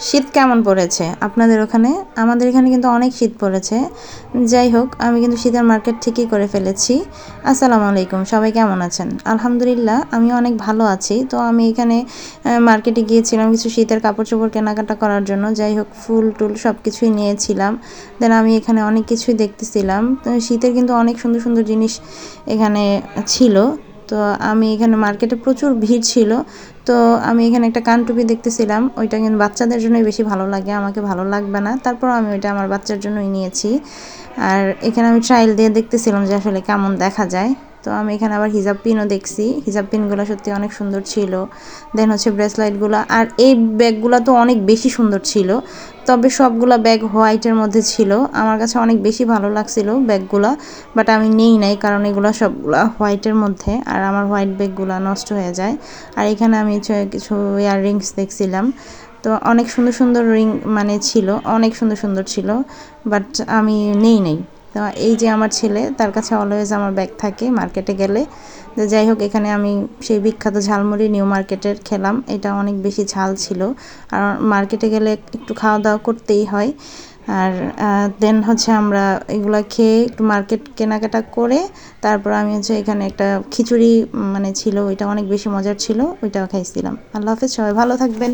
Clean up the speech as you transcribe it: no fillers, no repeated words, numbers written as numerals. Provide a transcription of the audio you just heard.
শীত কেমন পড়েছে আপনাদের ওখানে? আমাদের এখানে কিন্তু অনেক শীত পড়েছে। যাই হোক, আমি কিন্তু শীতের মার্কেট ঠিকই করে ফেলেছি। আসসালামু আলাইকুম, সবাই কেমন আছেন? আলহামদুলিল্লাহ, আমি অনেক ভালো আছি। তো আমি এখানে মার্কেটে গিয়েছিলাম কিছু শীতের কাপড় চোপড় কেনাকাটা করার জন্য। যাই হোক, ফুল টুল সব কিছুই নিয়েছিলাম। দেন আমি এখানে অনেক কিছুই দেখতেছিলাম। তো শীতের কিন্তু অনেক সুন্দর সুন্দর জিনিস এখানে ছিল। তো আমি এখানে মার্কেটে প্রচুর ভিড় ছিল। তো আমি এখানে একটা কানটুপি দেখতেছিলাম, ওইটা কিন্তু বাচ্চাদের জন্যই বেশি ভালো লাগে, আমাকে ভালো লাগবে না। তারপর আমি ওইটা আমার বাচ্চার জন্যই নিয়েছি। আর এখানে আমি ট্রায়াল দিয়ে দেখতেছিলাম যে আসলে কেমন দেখা যায়। তো আমি এখানে আবার হিজাব পিনও দেখছি, হিজাব পিনগুলো সত্যি অনেক সুন্দর ছিল। দেন হচ্ছে ব্রেসলাইটগুলো, আর এই ব্যাগগুলো তো অনেক বেশি সুন্দর ছিল। তবে সবগুলো ব্যাগ হোয়াইটের মধ্যে ছিল, আমার কাছে অনেক বেশি ভালো লাগছিল ব্যাগগুলো। বাট আমি নেই নাই, কারণ এগুলো সবগুলো হোয়াইটের মধ্যে, আর আমার হোয়াইট ব্যাগগুলো নষ্ট হয়ে যায়। আর এখানে আমি কিছু ইয়াররিংস দেখছিলাম। তো অনেক সুন্দর সুন্দর রিং মানে ছিল, অনেক সুন্দর সুন্দর ছিল, বাট আমি নেই। তো এই যে আমার ছেলে, তার কাছে অলওয়েজ আমার ব্যাগ থাকে মার্কেটে গেলে। তো যাই হোক, এখানে আমি সেই বিখ্যাত ঝালমুড়ি নিউ মার্কেটের খেলাম, এটা অনেক বেশি ঝাল ছিল। আর মার্কেটে গেলে একটু খাওয়া দাওয়া করতেই হয়। আর দেন হচ্ছে আমরা এগুলো খেয়ে একটু মার্কেট কেনাকাটা করে তারপর আমি হচ্ছে এখানে একটা খিচুড়ি মানে ছিল, ওইটা অনেক বেশি মজার ছিল, ওইটাও খাইছিলাম। আল্লাহ হাফেজ, সবাই ভালো থাকবেন।